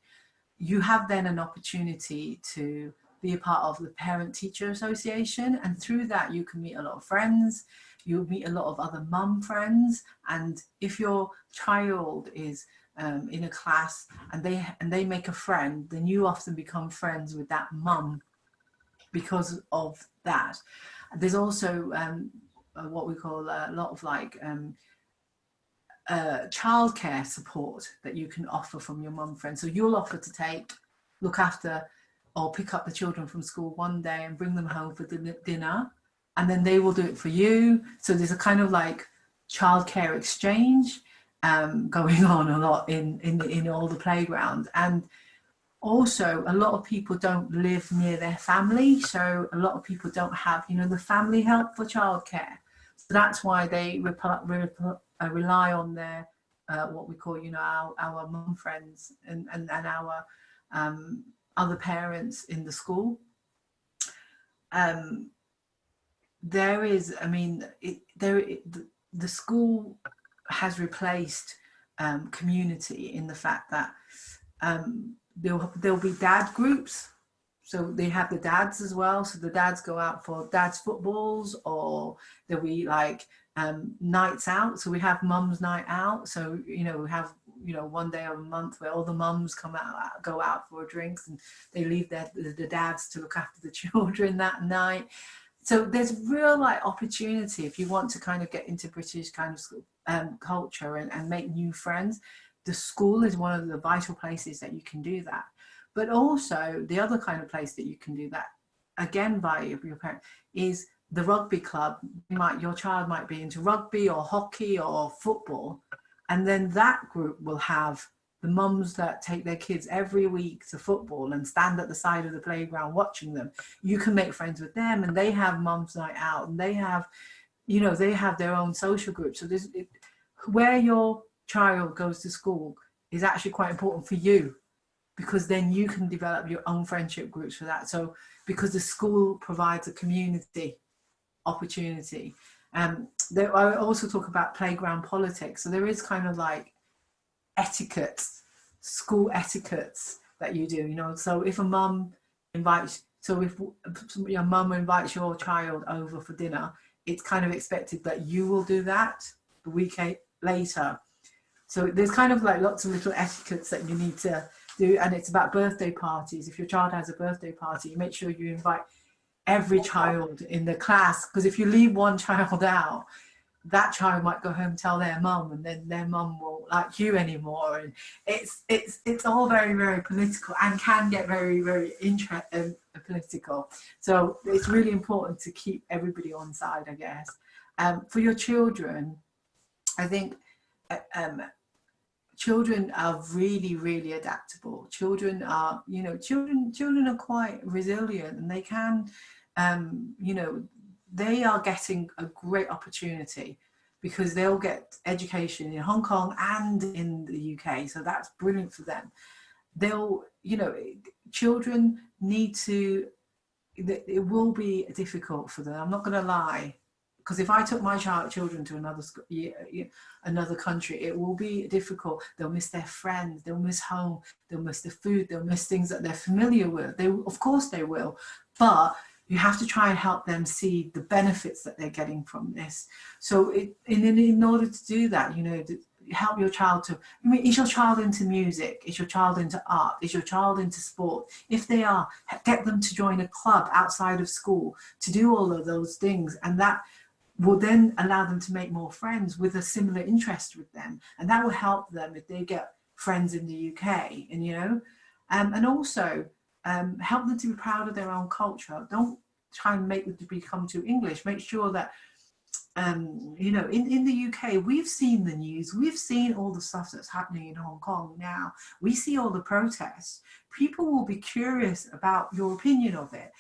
You have then an opportunity to be a part of the Parent-Teacher Association, and through that you can meet a lot of friends, you'll meet a lot of other mum friends, and if your child is in a class and they make a friend, then you often become friends with that mum because of that. There's also what we call a lot of childcare support that you can offer from your mum friend. So you'll offer to look after or pick up the children from school one day and bring them home for dinner, and then they will do it for you. So there's a kind of childcare exchange going on a lot in all the playgrounds. And also a lot of people don't live near their family, so a lot of people don't have the family help for childcare. So that's why they rely on their what we call our mum friends and our other parents in the school. The school has replaced community in the fact that there'll be dad groups. So they have the dads as well. So the dads go out for dads footballs, or there'll be nights out. So we have mums night out. So we have one day a month where all the mums go out for drinks, and they leave the dads to look after the children that night. So there's real opportunity if you want to kind of get into British kind of culture and make new friends. The school is one of the vital places that you can do that. But also the other kind of place that you can do that, again by your parent, is the rugby club. Your child might be into rugby or hockey or football, and then that group will have the mums that take their kids every week to football and stand at the side of the playground watching them, you can make friends with them, and they have mums night out, and they have, you know, they have their own social group. So where your child goes to school is actually quite important for you, because then you can develop your own friendship groups for that. So because the school provides a community opportunity. I also talk about playground politics. So there is kind of like etiquettes, school etiquettes that you do, you know. So if a mum invites, so if your mum invites your child over for dinner, it's kind of expected that you will do that the week later. So there's kind of like lots of little etiquettes that you need to do. And it's about birthday parties. If your child has a birthday party, make sure you invite every child in the class, because if you leave one child out, that child might go home and tell their mum, and then their mum won't like you anymore. And it's all very, very political, and can get very, very political. So it's really important to keep everybody on side, I guess. For your children, I think children are really, really adaptable. Children are, you know, children are quite resilient, and they can, you know, they are getting a great opportunity because they'll get education in Hong Kong and in the UK. So that's brilliant for them. They'll, you know, children need to, it will be difficult for them. I'm not going to lie. Because if I took my children to another country, it will be difficult. They'll miss their friends, they'll miss home, they'll miss the food, they'll miss things that they're familiar with. Of course they will, but you have to try and help them see the benefits that they're getting from this. So in order to do that, you know, help your child to, I mean, is your child into music? Is your child into art? Is your child into sport? If they are, get them to join a club outside of school to do all of those things, and that will then allow them to make more friends with a similar interest with them, and that will help them if they get friends in the UK. And you know, and also help them to be proud of their own culture. Don't try and make them to become too English. Make sure that you know, in the UK, we've seen the news, we've seen all the stuff that's happening in Hong Kong now. We see all the protests. People will be curious about your opinion of it.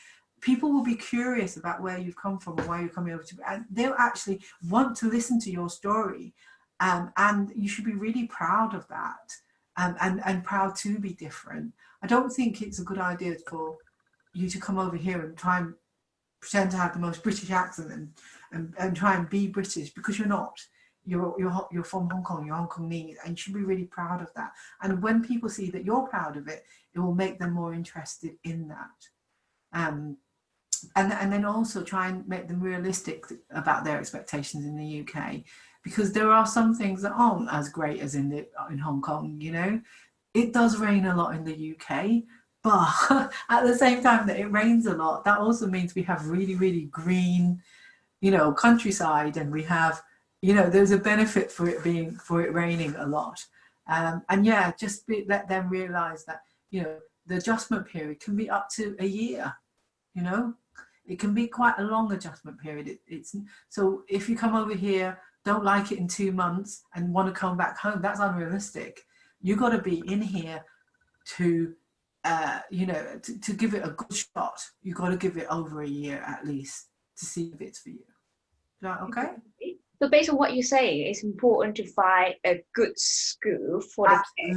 People will be curious about where you've come from and why you're coming over to, and they'll actually want to listen to your story. And you should be really proud of that, and proud to be different. I don't think it's a good idea for you to come over here and try and pretend to have the most British accent and try and be British, because you're not. You're from Hong Kong, you're Hong Kongese, and you should be really proud of that. And when people see that you're proud of it, it will make them more interested in that. And then also try and make them realistic about their expectations in the UK, because there are some things that aren't as great as in Hong Kong. You know, it does rain a lot in the UK, but at the same time that it rains a lot, that also means we have really, really green, you know, countryside, and we have, you know, there's a benefit for it raining a lot. And yeah, just let them realize that, you know, the adjustment period can be up to a year. You know, it can be quite a long adjustment period. It's so if you come over here, don't like it in 2 months and want to come back home, that's unrealistic. You've got to be in here to, you know, to give it a good shot. You've got to give it over a year at least to see if it's for you. Is that okay? So based on what you're saying, it's important to find a good school for the kids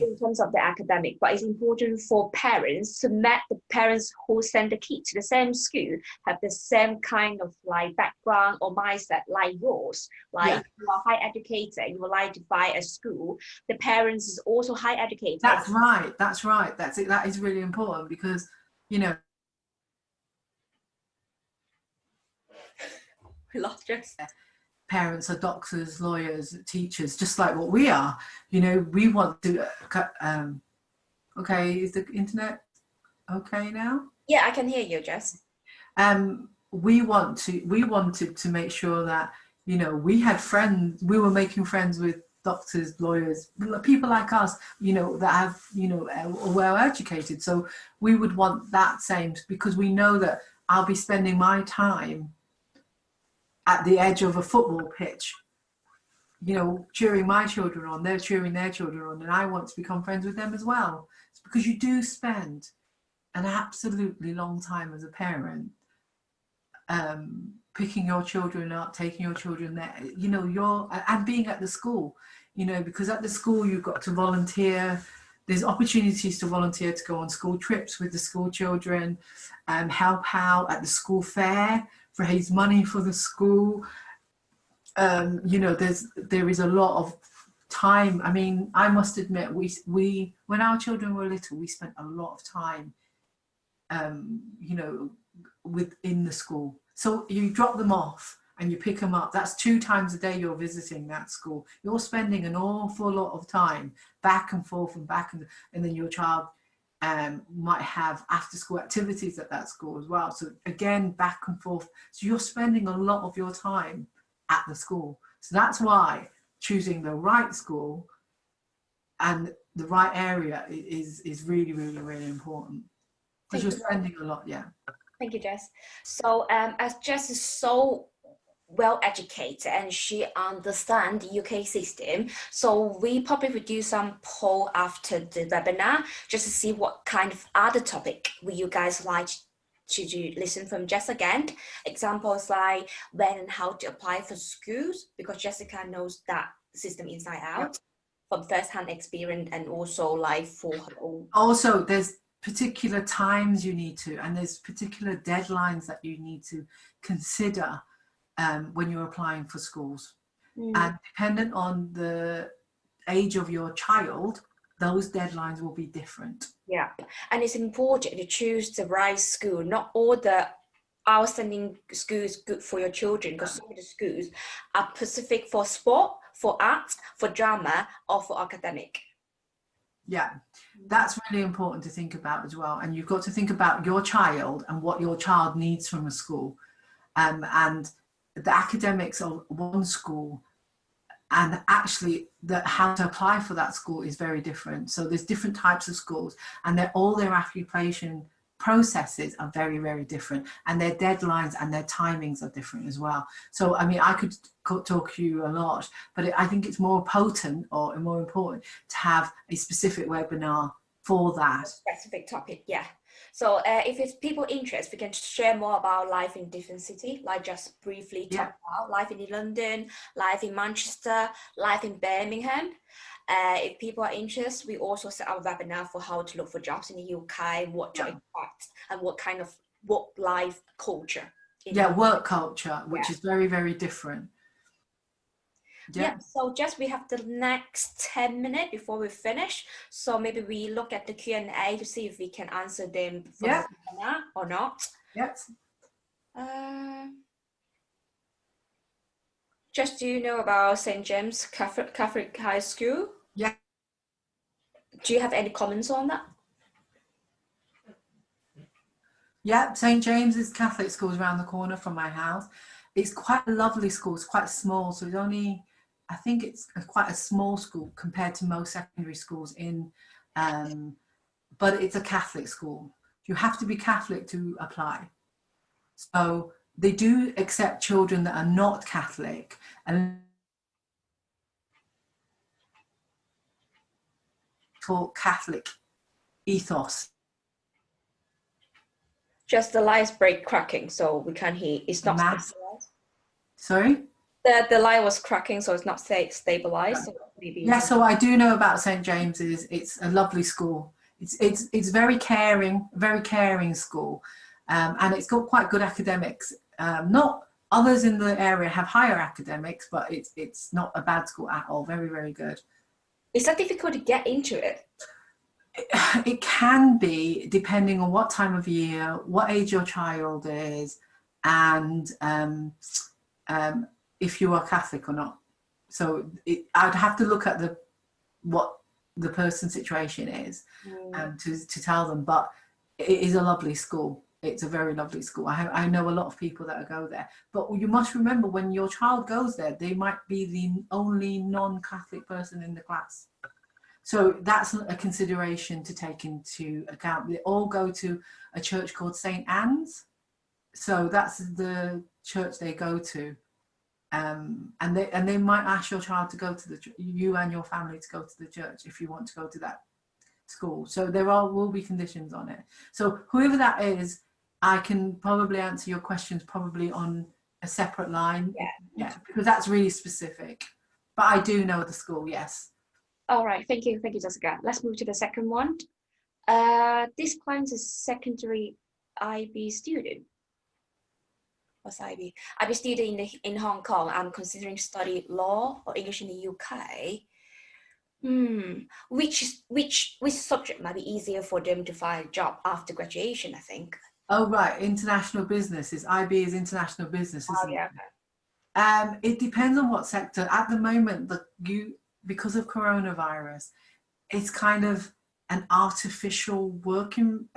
in terms of the academic, but it's important for parents to make the parents who send the kids to the same school have the same kind of like background or mindset like yours. Like you are high educated, you would like to find a school. The parents is also high educated. That's right. That's right. That's it. That is really important, because, you know, we lost Jess. Parents are doctors, lawyers, teachers, just like what we are. You know, we want to, okay, is the internet okay now? Yeah, I can hear you, Jess. We wanted to make sure that, you know, we had friends, we were making friends with doctors, lawyers, people like us, you know, that have, you know, are well educated. So we would want that same, because we know that I'll be spending my time at the edge of a football pitch you know, cheering my children on, they're cheering their children on, and I want to become friends with them as well. It's because you do spend an absolutely long time as a parent picking your children up, taking your children there, you know, and being at the school, you know, because at the school you've got to volunteer. There's opportunities to volunteer to go on school trips with the school children, help out at the school fair, raise money for the school. You know, there is a lot of time. I mean, I must admit, we when our children were little, we spent a lot of time, you know, within the school. So you drop them off and you pick them up. That's 2 times a day you're visiting that school. You're spending an awful lot of time back and forth and back, and then your child might have after school activities at that school as well. So again, back and forth. So you're spending a lot of your time at the school. So that's why choosing the right school and the right area is really, really, really important, because you're spending a lot. Yeah. Thank you, Jess. So as Jess is so well educated and she understands the UK system, so we probably will do some poll after the webinar just to see what kind of other topic will you guys like to listen from Jess again. Examples like when and how to apply for schools, because Jessica knows that system inside out from first-hand experience, and also like for her own. Also, there's particular times you need to, and there's particular deadlines that you need to consider when you're applying for schools. And dependent on the age of your child, those deadlines will be different. Yeah, and it's important to choose the right school. Not all the outstanding schools good for your children, because some of the schools are specific for sport, for arts, for drama, or for academic. Yeah, that's really important to think about as well. And you've got to think about your child and what your child needs from a school. And the academics of one school and actually how to apply for that school is very different. So there's different types of schools, and all their application processes are very, very different, and their deadlines and their timings are different as well. So I mean, I could talk to you a lot, but I think it's more potent or more important to have a specific webinar for that. A specific topic, yeah. So if it's people interest, we can share more about life in different cities, like just briefly talk about life in London, life in Manchester, life in Birmingham. If people are interested, we also set up a webinar for how to look for jobs in the UK, what to expect, and what kind of work-life culture. Work culture, which is very, very different. So just we have the next 10 minutes before we finish. So maybe we look at the Q&A to see if we can answer them from the webinar or not. Yes. Just, do you know about St. James Catholic High School? Yeah. Do you have any comments on that? Yeah, St. James's Catholic School is around the corner from my house. It's quite a lovely school. It's quite small, so it's only, I think it's quite a small school compared to most secondary schools in, but it's a Catholic school. You have to be Catholic to apply. So they do accept children that are not Catholic, and for Catholic ethos. Just the lights break cracking, so we can't hear. It's not stabilized. Sorry? The light was cracking, so it's not stabilized. So maybe so I do know about St. James's. It's a lovely school. It's very caring school, and it's got quite good academics. Not others in the area have higher academics, but it's not a bad school at all. Very, very good. Is that difficult to get into it? It can be, depending on what time of year, what age your child is, and if you are Catholic or not. So I'd have to look at what the person's situation is to tell them. But it is a lovely school. It's a very lovely school. I know a lot of people that go there. But you must remember, when your child goes there, they might be the only non-Catholic person in the class. So that's a consideration to take into account. They all go to a church called St. Anne's. So that's the church they go to. and they might ask your child to go to you and your family to go to the church if you want to go to that school. So there will be conditions on it. So whoever that is, I can probably answer your questions probably on a separate line. Yeah, because that's really specific. But I do know the school, yes. All right, thank you, Jessica. Let's move to the second one. This client is secondary IB student. What's IB? IB student in Hong Kong. I'm considering study law or English in the UK. Which subject might be easier for them to find a job after graduation, I think. Oh, right. International business. IB is international business, isn't it? Okay. It depends on what sector. At the moment, because of coronavirus, it's kind of an artificial working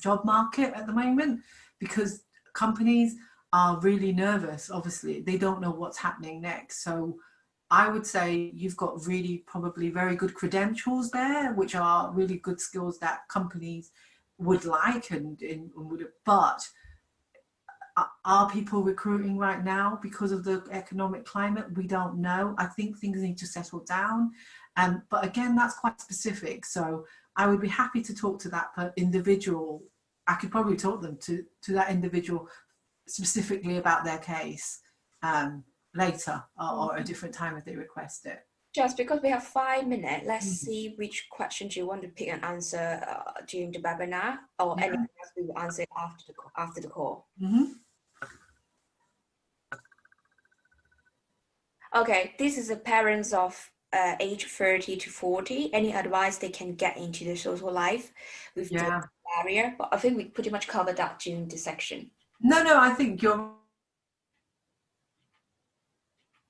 job market at the moment, because companies are really nervous. Obviously, they don't know what's happening next. So I would say you've got really probably very good credentials there, which are really good skills that companies would like and would, but are people recruiting right now because of the economic climate? We don't know. I think things need to settle down. But again, that's quite specific. So I would be happy to talk to that individual. I could probably talk them to that individual specifically about their case later or a different time if they request it. Just because we have 5 minutes, let's see which questions you want to pick and answer during the webinar, or anything else we will answer after the call. Okay, this is the parents of age 30 to 40. Any advice they can get into their social life with the barrier? But I think we pretty much covered that during the section. No, I think you're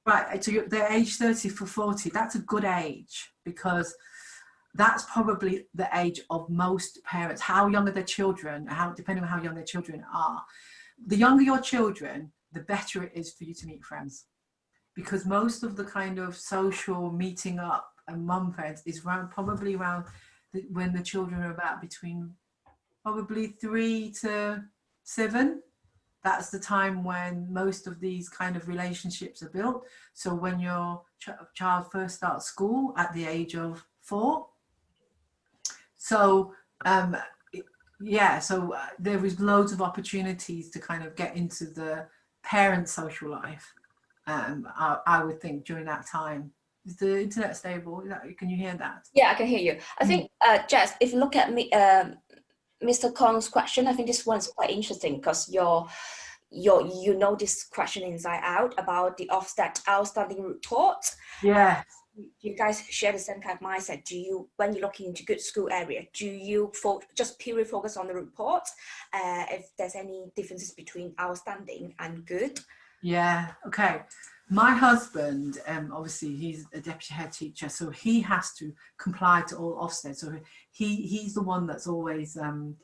right. So they're age 30 for 40. That's a good age, because that's probably the age of most parents. How young are their children? Depending on how young their children are. The younger your children, the better it is for you to meet friends. Because most of the kind of social meeting up and mum friends is probably around when the children are about between probably 3 to 7. That's the time when most of these kind of relationships are built. So when your child first starts school at the age of 4. So there is loads of opportunities to kind of get into the parent social life. I would think during that time. Is the internet stable? Can you hear that? Yeah, I can hear you. I think, Jess, if you look at me, Mr. Kong's question, I think this one's quite interesting, because you know this question inside out about the Ofsted outstanding report. Yeah. You guys share the same kind of mindset. When you're looking into good school area, do you just purely focus on the report? If there's any differences between outstanding and good? Yeah, okay. My husband, obviously he's a deputy head teacher, so he has to comply to all Ofsted. So he's the one that's always, he doesn't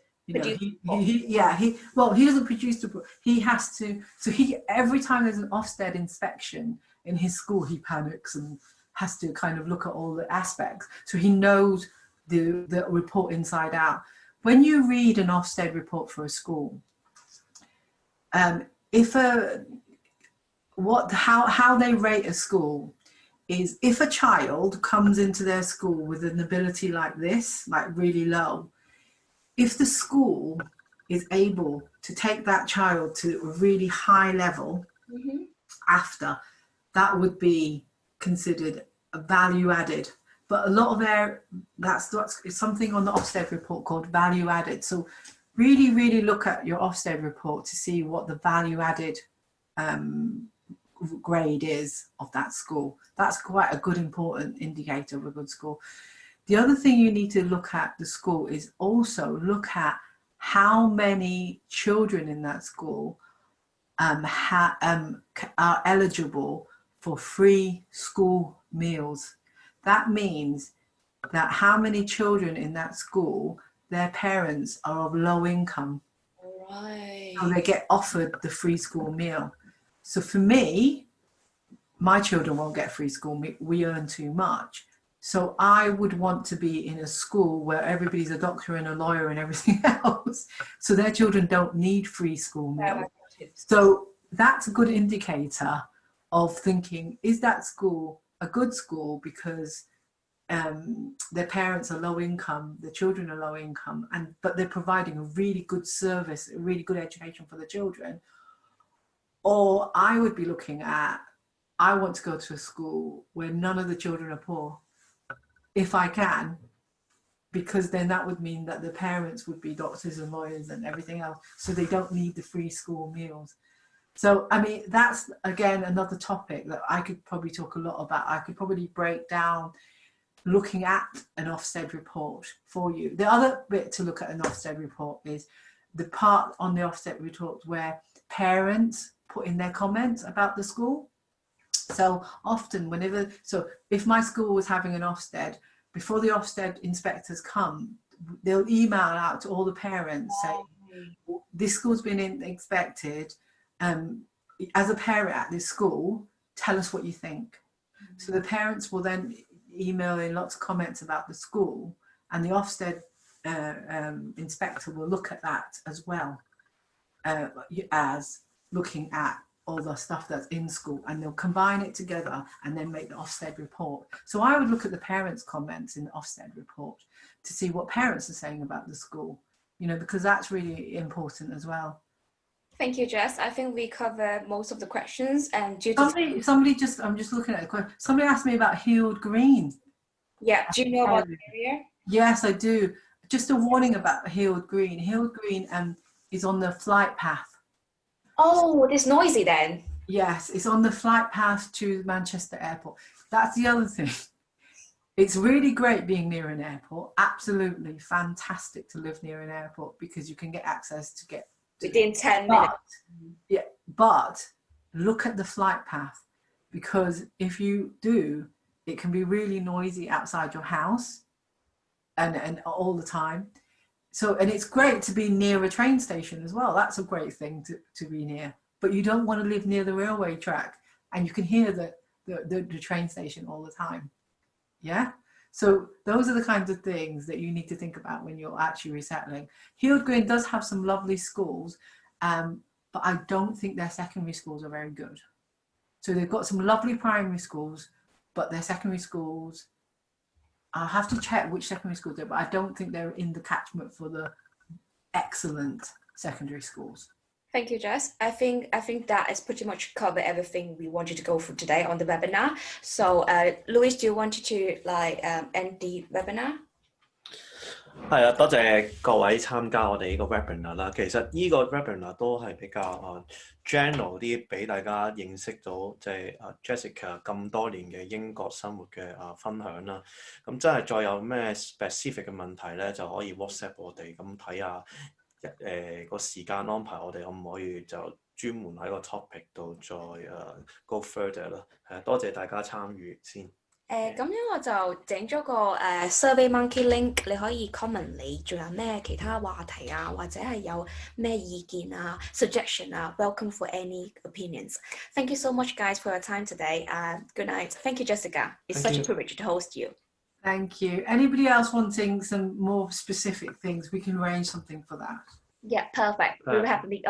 produce the book. He has to, so every time there's an Ofsted inspection in his school, he panics and has to kind of look at all the aspects. So he knows the report inside out. When you read an Ofsted report for a school, how they rate a school is, if a child comes into their school with an ability like this, like really low, if the school is able to take that child to a really high level after, that would be considered a value added. But a lot of that's something on the Ofsted report called value added. So really look at your Ofsted report to see what the value added grade is of that school. That's quite a good important indicator of a good school. The other thing you need to look at the school is also look at how many children in that school are eligible for free school meals. That means that how many children in that school, their parents are of low income. Right. So they get offered the free school meal. So for me, my children won't get free school meal. We earn too much. So I would want to be in a school where everybody's a doctor and a lawyer and everything else. So their children don't need free school meal. So that's a good indicator of thinking, is that school a good school because their parents are low income, the children are low income, but they're providing a really good service, a really good education for the children? Or I would be looking at, I want to go to a school where none of the children are poor, if I can, because then that would mean that the parents would be doctors and lawyers and everything else, so they don't need the free school meals. So, I mean, that's, again, another topic that I could probably talk a lot about. I could probably break down looking at an Ofsted report for you. The other bit to look at an Ofsted report is the part on the Ofsted report where parents put in their comments about the school. So often so if my school was having an Ofsted, before the Ofsted inspectors come, they'll email out to all the parents saying, this school's been inspected. As a parent at this school, tell us what you think. So the parents will then email in lots of comments about the school, and the Ofsted inspector will look at that as well as looking at all the stuff that's in school, and they'll combine it together and then make the Ofsted report. So I would look at the parents' comments in the Ofsted report to see what parents are saying about the school, because that's really important as well. Thank you, Jess. I think we covered most of the questions. And somebody just, I'm just looking at the question. Somebody asked me about Heald Green. Yeah, do you know about the area? Yes, I do. Just a warning about Heald Green. Heald Green is on the flight path. Oh, it's noisy then. Yes, it's on the flight path to Manchester Airport. That's the other thing. It's really great being near an airport. Absolutely fantastic to live near an airport because you can get access to get within 10 minutes. Yeah, but look at the flight path, because if you do, it can be really noisy outside your house and all the time. So, and it's great to be near a train station as well. That's a great thing to be near. But you don't want to live near the railway track and you can hear the train station all the time. Yeah? So those are the kinds of things that you need to think about when you're actually resettling. Heald Green does have some lovely schools, but I don't think their secondary schools are very good. So they've got some lovely primary schools, but their secondary schools, I'll have to check which secondary schools they're, but I don't think they're in the catchment for the excellent secondary schools. Thank you, Jess. I think that has pretty much covered everything we wanted to go through today on the webinar. So, Louis, do you want to end the webinar? 係啊，多謝各位參加我哋呢個 webinar 啦。其實呢個 webinar 都係比較general 啲，俾大家認識到即係Jessica 咁多年嘅英國生活嘅分享啦。咁真係再有咩 specific 嘅問題咧，就可以 WhatsApp 我哋咁睇下個時間安排，我哋可唔可以就專門喺個 topic 度再go further 啦。多謝大家參與先。咁樣我就整咗個survey monkey link， 你可以 comment 你仲有咩其他話題啊，或者係有咩意見啊 suggestion 啊 welcome for any opinions. Thank you so much guys for your time today. Good night. Thank you, Jessica. It's such a privilege to host you. Thank you. Anybody else wanting some more specific things, we can arrange something for that. Yeah, perfect. We will have to meet up.